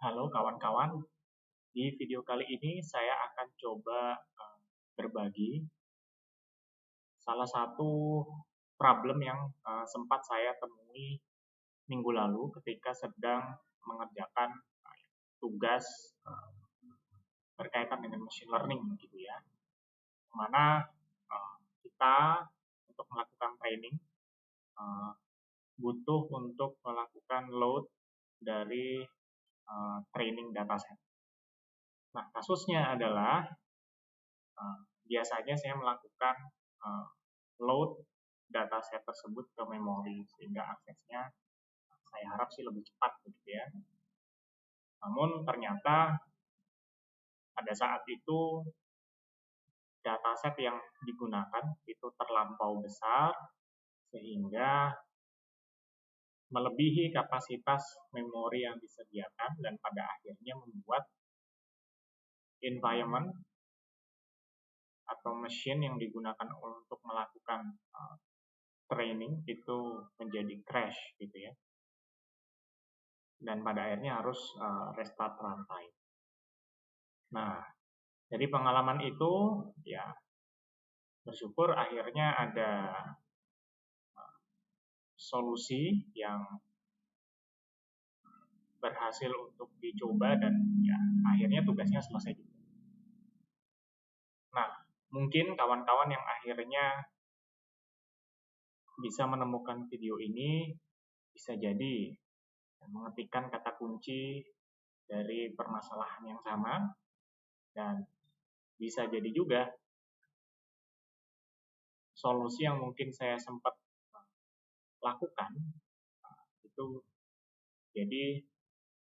Halo kawan-kawan, di video kali ini saya akan coba berbagi salah satu problem yang sempat saya temui minggu lalu ketika sedang mengerjakan tugas berkaitan dengan machine learning gitu ya. Mana kita untuk melakukan training butuh untuk melakukan load dari training dataset. Nah, kasusnya adalah biasanya saya melakukan load dataset tersebut ke memori sehingga aksesnya saya harap sih lebih cepat gitu ya. Namun ternyata pada saat itu dataset yang digunakan itu terlampau besar sehingga melebihi kapasitas memori yang disediakan dan pada akhirnya membuat environment atau mesin yang digunakan untuk melakukan training itu menjadi crash gitu ya. Dan pada akhirnya harus restart runtime. Nah, dari pengalaman itu ya bersyukur akhirnya ada solusi yang berhasil untuk dicoba dan ya akhirnya tugasnya selesai juga. Nah, mungkin kawan-kawan yang akhirnya bisa menemukan video ini bisa jadi mengetikkan kata kunci dari permasalahan yang sama dan bisa jadi juga solusi yang mungkin saya sempat lakukan itu jadi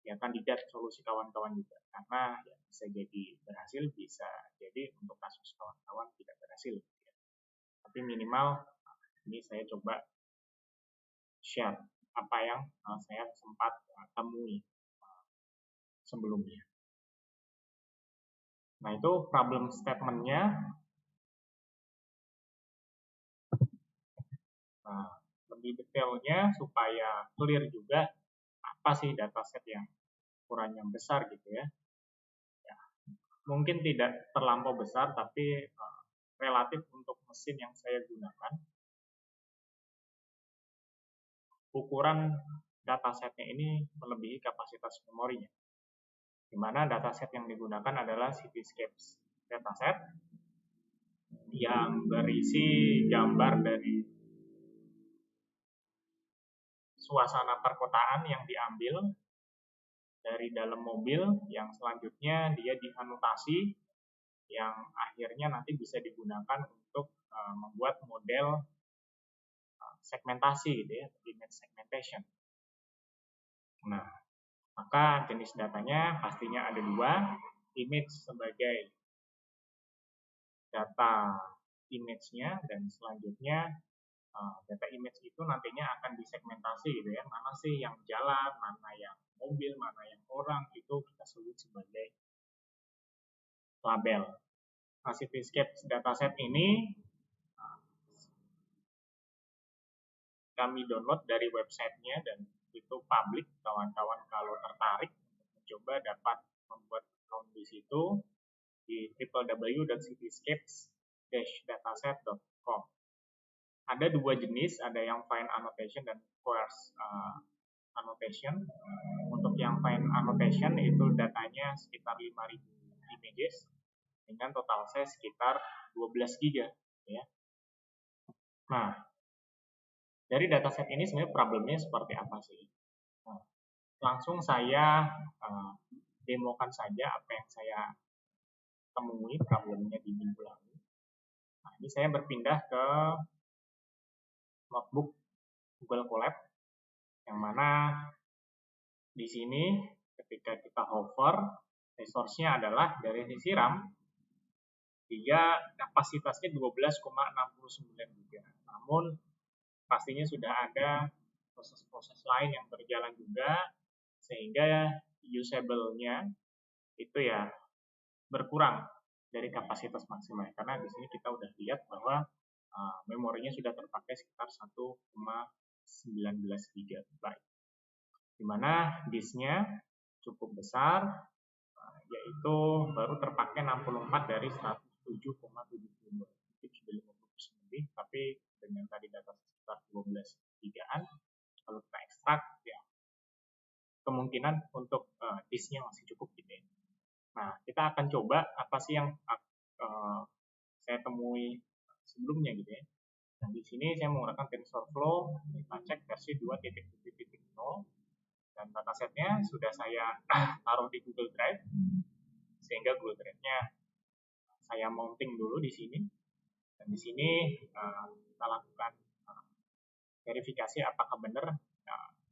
ya kandidat solusi kawan-kawan juga karena ya bisa jadi berhasil, bisa jadi untuk kasus kawan-kawan tidak berhasil ya. Tapi minimal ini saya coba share apa yang saya sempat temui sebelumnya. Nah, itu problem statement-nya. Nah, lebih detailnya supaya clear juga apa sih dataset yang ukurannya besar gitu ya. Ya, mungkin tidak terlampau besar tapi relatif untuk mesin yang saya gunakan ukuran datasetnya ini melebihi kapasitas memorinya. Di mana dataset yang digunakan adalah Cityscapes dataset yang berisi gambar dari suasana perkotaan yang diambil dari dalam mobil yang selanjutnya dia dianotasi yang akhirnya nanti bisa digunakan untuk membuat model segmentasi gitu ya, image segmentation. Nah, maka jenis datanya pastinya ada dua, image sebagai data image-nya dan selanjutnya data image itu nantinya akan disegmentasi gitu ya, mana sih yang jalan, mana yang mobil, mana yang orang, itu kita sebut sebagai label. Nah, Cityscapes dataset ini kami download dari websitenya dan itu publik, kawan-kawan kalau tertarik untuk mencoba dapat membuat account di situ di www.cityscapes-dataset.com. Ada dua jenis, ada yang fine annotation dan coarse annotation. Untuk yang fine annotation itu datanya sekitar 5.000 images dengan total size sekitar 12 GB ya. Nah, dari dataset ini sebenarnya problemnya seperti apa sih? Nah, langsung saya demokan saja apa yang saya temui problemnya di minggu lalu. Nah, ini saya berpindah ke notebook Google Colab yang mana di sini ketika kita hover resource-nya adalah dari sisi RAM dia kapasitasnya 12,69 GB. Namun pastinya sudah ada proses-proses lain yang berjalan juga sehingga usable-nya itu ya berkurang dari kapasitas maksimal karena di sini kita udah lihat bahwa memorinya sudah terpakai sekitar 1,19 GB. Di mana disknya cukup besar, yaitu baru terpakai 64 dari 107,72, itu sudah 50% lebih, tapi dengan tadi data sekitar 12 gigaan, kalau kita ekstrak ya kemungkinan untuk disknya masih cukup gitu ya. Nah, kita akan coba apa sih yang saya temui sebelumnya gitu ya. Nah, di sini saya menggunakan TensorFlow, kita cek versi 2.7.0, dan datasetnya sudah saya taruh di Google Drive, sehingga Google Drive-nya saya mounting dulu di sini. Dan di sini kita lakukan verifikasi apakah benar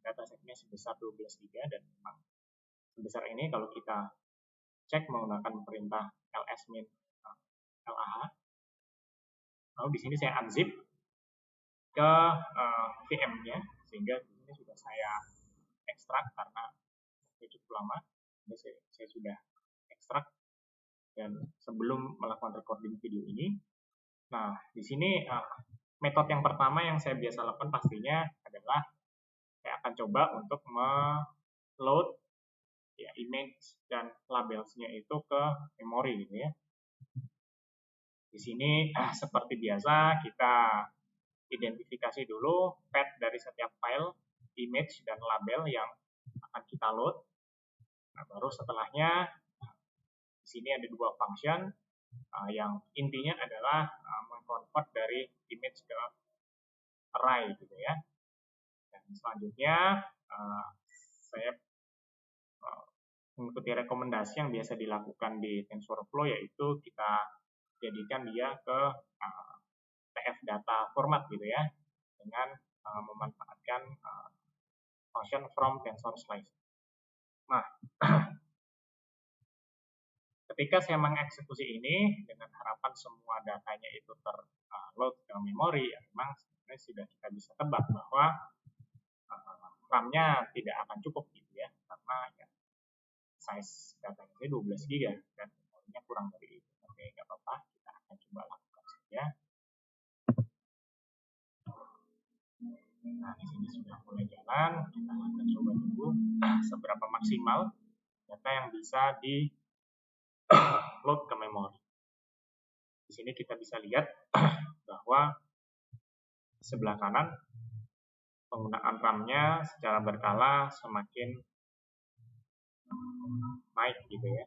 datasetnya sebesar 12 GB, dan memang sebesar ini kalau kita cek menggunakan perintah ls-min lah. Lalu di sini saya unzip ke VM-nya, sehingga di sini sudah saya ekstrak karena cukup lama. Jadi saya sudah ekstrak dan sebelum melakukan recording video ini. Nah, di sini metode yang pertama yang saya biasa lakukan pastinya adalah saya akan coba untuk load ya image dan labelsnya itu ke memori gitu ya. Di sini seperti biasa kita identifikasi dulu path dari setiap file image dan label yang akan kita load. Nah, baru setelahnya di sini ada dua function yang intinya adalah mengconvert dari image ke array gitu ya. Dan selanjutnya saya mengikuti rekomendasi yang biasa dilakukan di TensorFlow, yaitu kita jadikan dia ke TF data format gitu ya, dengan memanfaatkan function from tensor slice. Nah, ketika saya mengeksekusi ini dengan harapan semua datanya itu terload ke memori, ya memang sebenarnya sudah kita bisa tebak bahwa RAM-nya tidak akan cukup gitu ya, karena ya, size datanya 12 GB dan memorinya kurang dari itu. Oke, nggak apa-apa, kita akan coba lakukan saja. Nah, di sini sudah mulai jalan, kita akan coba tunggu seberapa maksimal data yang bisa di load ke memori. Di sini kita bisa lihat bahwa sebelah kanan penggunaan RAM-nya secara berkala semakin naik gitu ya.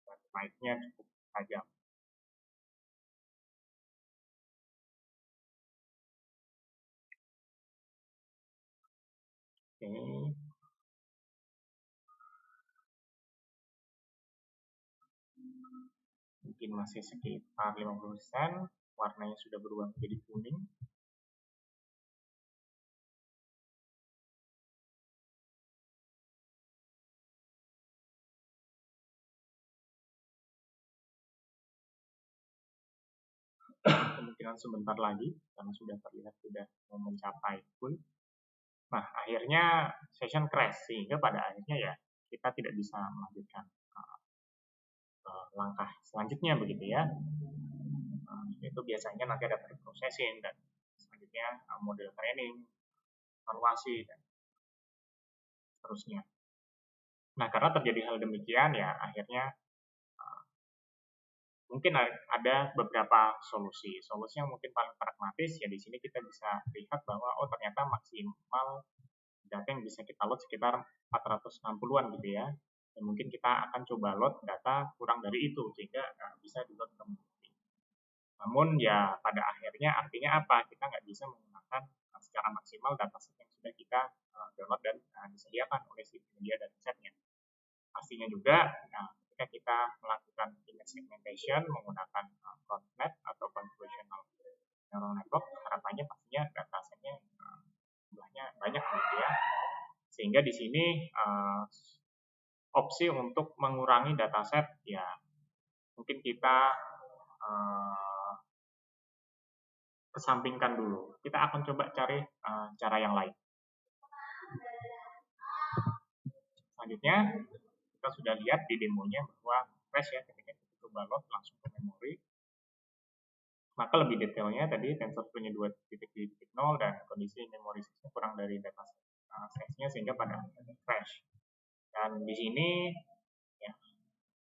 Dan naiknya cukup tajam. Oke. Mungkin masih sekitar 50%, warnanya sudah berubah menjadi kuning. Kemungkinan sebentar lagi, karena sudah terlihat sudah mau mencapai full. Nah, akhirnya session crash, sehingga pada akhirnya ya kita tidak bisa melanjutkan langkah selanjutnya begitu ya. Itu biasanya nanti ada pre-processing dan selanjutnya model training, evaluasi, dan seterusnya. Nah, karena terjadi hal demikian ya akhirnya mungkin ada beberapa solusi. Solusi yang mungkin paling pragmatis ya di sini kita bisa lihat bahwa oh ternyata maksimal data yang bisa kita load sekitar 460-an gitu ya. Dan mungkin kita akan coba load data kurang dari itu sehingga bisa di-load ke memori. Namun ya pada akhirnya artinya apa? Kita nggak bisa menggunakan secara maksimal dataset yang sudah kita download dan disediakan oleh si penyedia datasetnya. Pastinya juga ketika kita melakukan image segmentation menggunakan ConvNet atau convolutional neural network, harapannya pastinya datasetnya jumlahnya banyak gitu ya. Sehingga di sini opsi untuk mengurangi dataset ya mungkin kita kesampingkan dulu. Kita akan coba cari cara yang lain. Selanjutnya kita sudah lihat di demonya bahwa crash ya ketika kita coba load langsung ke memori. Maka lebih detailnya tadi TensorFlow-nya 2.0 dan kondisi memori size kurang dari data size-nya sehingga pada crash. Dan di sini ya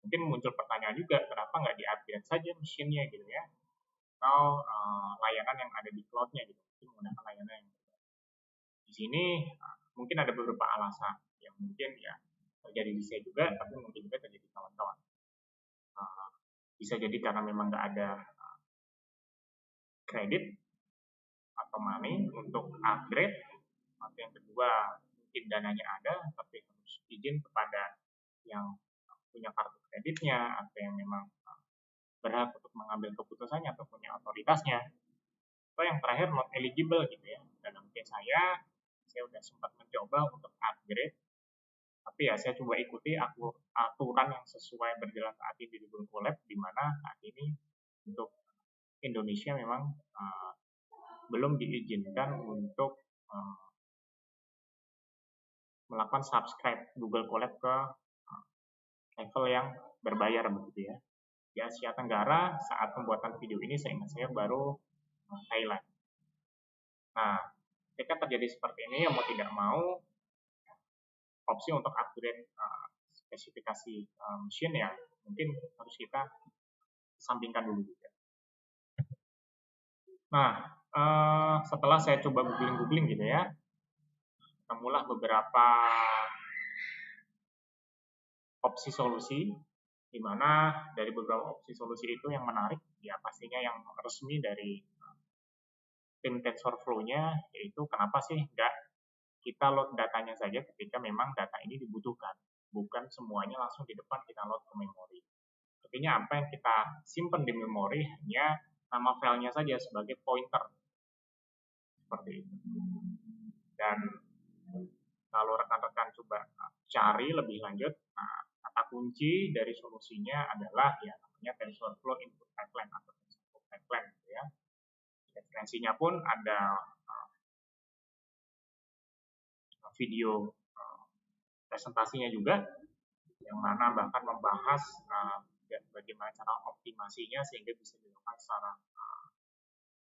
mungkin muncul pertanyaan juga, kenapa nggak di-upgrade saja mesinnya gitu ya, atau layanan yang ada di cloud-nya gitu, mungkin menggunakan layanan yang di sini mungkin ada beberapa alasan yang mungkin ya terjadi di saya juga, tapi mungkin juga terjadi di kawan-kawan. Bisa jadi karena memang nggak ada kredit atau money untuk upgrade, atau yang kedua mungkin dananya ada tapi harus izin kepada yang punya kartu kreditnya atau yang memang berhak untuk mengambil keputusannya atau punya otoritasnya, atau yang terakhir not eligible gitu ya. Dalam case saya sudah sempat mencoba untuk upgrade, tapi ya saya coba ikuti aturan yang sesuai berjalan saat ini di Google Colab, di mana saat ini untuk Indonesia memang belum diizinkan untuk melakukan subscribe Google Colab ke level yang berbayar begitu ya. Di Asia Tenggara saat pembuatan video ini seingat saya baru Thailand. Nah, ketika terjadi seperti ini, mau tidak mau opsi untuk upgrade spesifikasi mesin ya mungkin harus kita sampingkan dulu juga. Nah, setelah saya coba googling gitu ya, temulah beberapa opsi solusi, di mana dari beberapa opsi solusi itu yang menarik ya pastinya yang resmi dari tim TensorFlow-nya, yaitu kenapa sih nggak kita load datanya saja ketika memang data ini dibutuhkan, bukan semuanya langsung di depan kita load ke memori. Artinya apa yang kita simpan di memori hanya nama filenya saja sebagai pointer, seperti itu. Dan kalau rekan-rekan coba cari lebih lanjut, kata kunci dari solusinya adalah ya namanya TensorFlow Input Pipeline atau TensorFlow Pipeline gitu ya. Referensinya pun ada video presentasinya juga, yang mana bahkan membahas bagaimana cara optimasinya sehingga bisa dilakukan secara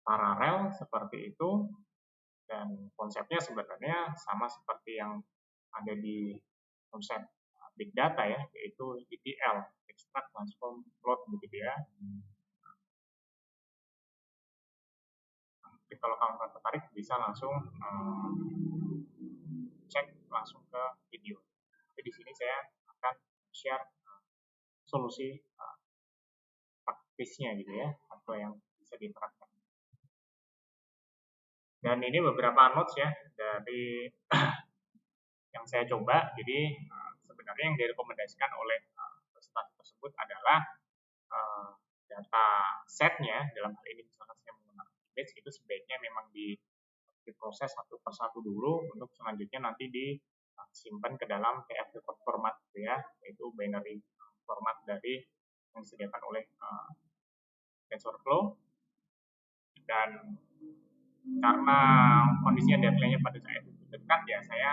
paralel seperti itu. Dan konsepnya sebenarnya sama seperti yang ada di konsep big data ya, yaitu ETL, Extract, Transform, Load begitu ya. Jadi kalau kawan-kawan tertarik bisa langsung cek langsung ke video. Jadi di sini saya akan share solusi praktisnya gitu ya, atau yang bisa diterapkan. Dan ini beberapa notes ya dari yang saya coba. Jadi sebenarnya yang direkomendasikan oleh presentasi tersebut adalah data setnya, dalam hal ini misalkan saya menggunakan image, itu sebaiknya memang diproses satu persatu dulu untuk selanjutnya nanti disimpan ke dalam TF record format gitu ya, yaitu binary format dari yang disediakan oleh TensorFlow. Dan karena kondisinya deadline-nya pada saat itu dekat ya, saya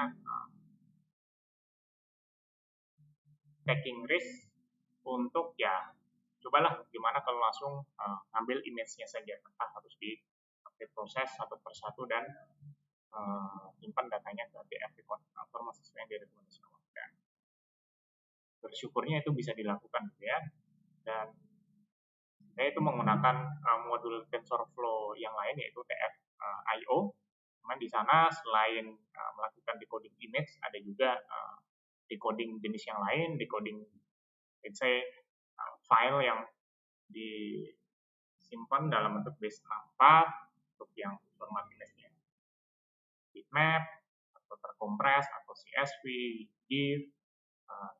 taking risk untuk ya cobalah gimana kalau langsung ngambil image-nya saja tanpa harus diproses satu persatu dan simpan datanya ke TF record format sesuai yang direkomendasikan. Dan bersyukurnya itu bisa dilakukan gitu ya. Dan saya itu menggunakan modul TensorFlow yang lain yaitu TF.io. Cuman di sana selain melakukan decoding image, ada juga decoding jenis yang lain, decoding let's say file yang disimpan dalam bentuk base64 untuk yang format image-nya bitmap atau terkompres atau CSV, GIF,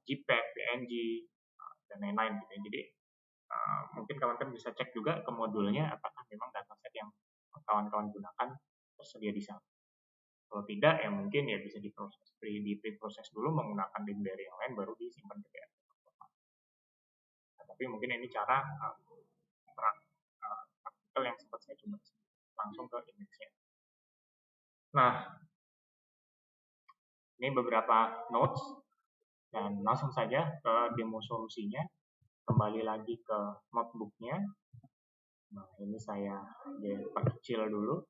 JPEG, PNG dan lain-lain gitu. Jadi mungkin kawan-kawan bisa cek juga ke modulnya apakah memang dataset yang kawan-kawan gunakan tersedia di sana. Kalau tidak ya mungkin ya bisa diproses dulu menggunakan link dari yang lain baru disimpan ke PDF. Tapi mungkin ini cara praktikal yang sempat saya coba langsung ke image-nya. Nah, ini beberapa notes dan langsung saja ke demo solusinya. Kembali lagi ke notebook-nya. Nah, ini saya perkecil dulu.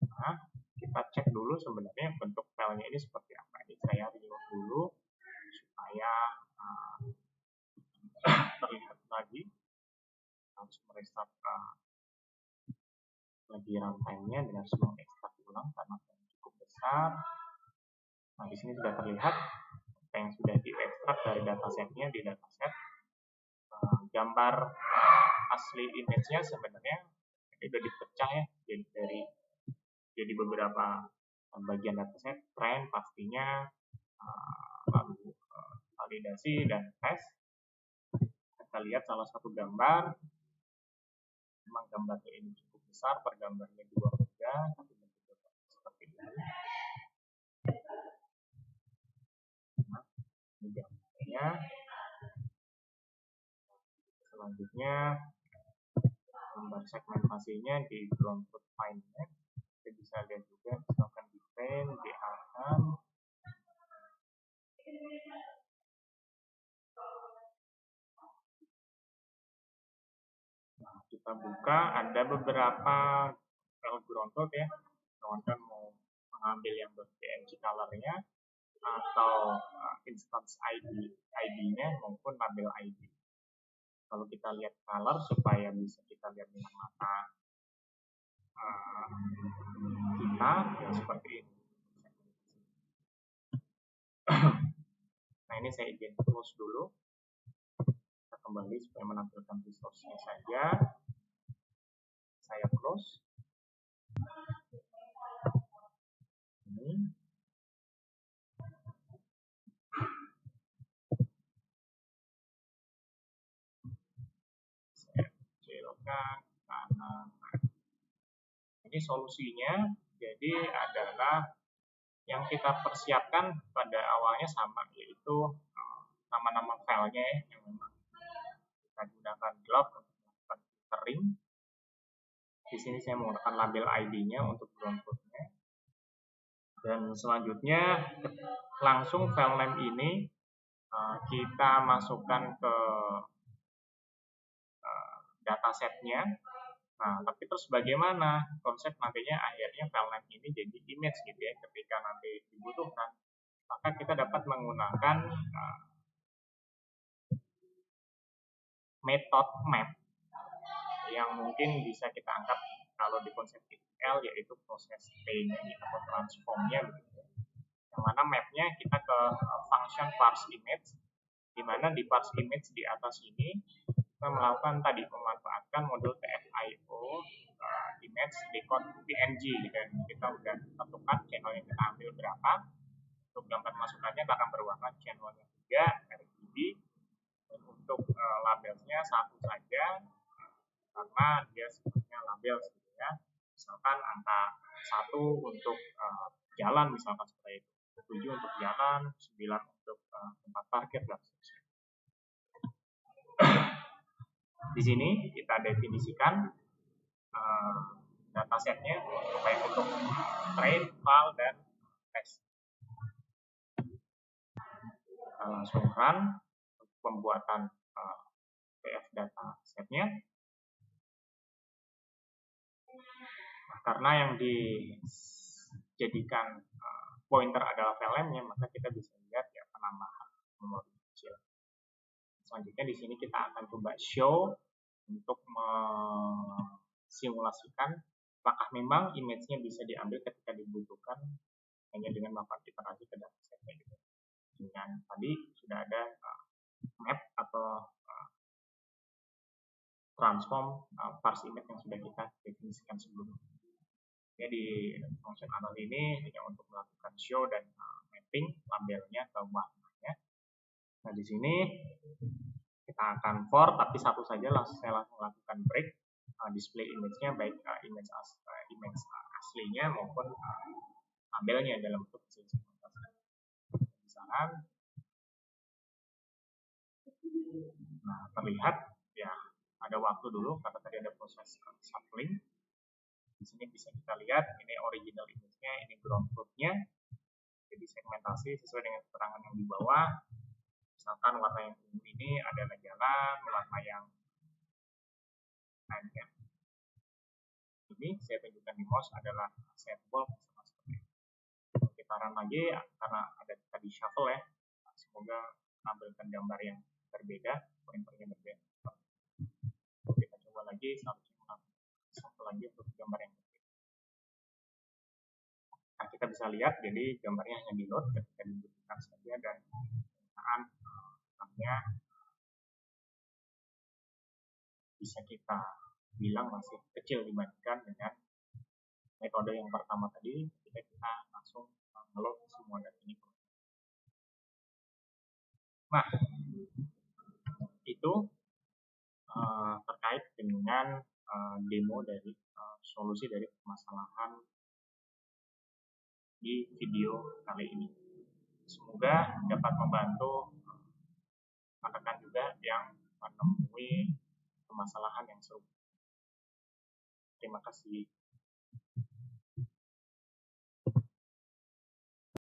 Nah, kita cek dulu sebenarnya bentuk filenya ini seperti apa. Ini saya reload dulu supaya terlihat lagi. Harus merestart lagi runtime-nya dan harus mengekstrak ulang karena cukup besar. Nah, di sini sudah terlihat apa yang sudah diekstrak dari datasetnya di dataset. Gambar asli image-nya sebenarnya ini sudah dipecah ya jadi beberapa bagian dataset, trend pastinya, lalu validasi dan tes. Kita lihat salah satu gambar, memang gambarnya ini cukup besar, per gambarnya 2 mega, tapi bentuknya seperti ini. Nah, ini gambarnya. Selanjutnya gambar segmentasinya di ground truth find-nya. Kita bisa lihat juga misalkan di pen, di akan. Nah, kita buka ada beberapa ground truth ya. Kawan-kawan mau mengambil yang PNG color-nya atau instance ID-nya maupun label ID. Kalau kita lihat color supaya bisa kita lihat dengan mata kita ya seperti ini. Nah, ini saya izin close dulu. Kita kembali supaya menampilkan resource-nya saja. Saya close. Ini. Saya kecilkan kanan. Ini solusinya jadi adalah yang kita persiapkan pada awalnya sama, yaitu nama-nama filenya yang memang kita gunakan glove untuk melakukan filtering. Di sini saya menggunakan label ID-nya untuk ground truth-nya. Dan selanjutnya langsung file name ini kita masukkan ke datasetnya. Nah, tapi terus bagaimana konsep nantinya akhirnya file name ini jadi image gitu ya ketika nanti dibutuhkan. Maka kita dapat menggunakan metode map yang mungkin bisa kita anggap kalau di konsep ETL yaitu proses T-nya atau transformnya begitu. Yang mana mapnya kita ke function parse image, di mana di parse image di atas ini kita melakukan tadi memanfaatkan modul TF-IO image record PNG dan kita sudah tentukan channel yang kita ambil berapa. Untuk gambar masukannya akan berwarna channelnya 3 RGB dan untuk labelnya satu saja karena dia sebetulnya label gitu ya. Misalkan angka 1 untuk jalan misalkan seperti itu, 7 untuk jalan, 9 untuk tempat parkir dan seterusnya. Di sini kita definisikan datasetnya baik untuk train, file, dan test. Kita langsung run untuk pembuatan PF datasetnya. Karena yang dijadikan pointer adalah file name-nya, maka kita bisa lihat ya penambahan memori kecil. Selanjutnya di sini kita akan coba show untuk simulasikan apakah memang image-nya bisa diambil ketika dibutuhkan hanya dengan melakukan iterasi ke datasetnya gitu. Dengan tadi sudah ada map atau transform parse image yang sudah kita definisikan sebelumnya. Jadi function analog ini hanya untuk melakukan show dan mapping labelnya ke warnanya. Nah, di sini kita akan for, tapi satu saja saya langsung lakukan break display image-nya baik image aslinya maupun labelnya dalam bentuk segmentasi. Misalkan, nah terlihat ya ada waktu dulu karena tadi ada proses shuffling. Di sini bisa kita lihat ini original image-nya, ini ground truth-nya. Jadi segmentasi sesuai dengan keterangan yang di bawah. Misalkan warna yang ungu ini adalah jalan, warna yang lainnya. Ini saya tunjukkan di mouse adalah sandbox sama seperti ini. Kita run lagi karena ada tadi shuffle ya. Semoga menampilkan gambar yang berbeda, pointernya berbeda. Kita coba lagi, seharusnya satu lagi untuk gambar yang berbeda. Nah, kita bisa lihat, jadi gambarnya hanya di load ketika dibutuhkan saja dan penggunaan bisa kita bilang masih kecil dibandingkan dengan metode yang pertama tadi ketika kita langsung ngeload semua data ini. Nah, itu terkait dengan demo dari solusi dari permasalahan di video kali ini. Semoga dapat membantu rekan-rekan juga yang menemui permasalahan yang serupa. Terima kasih.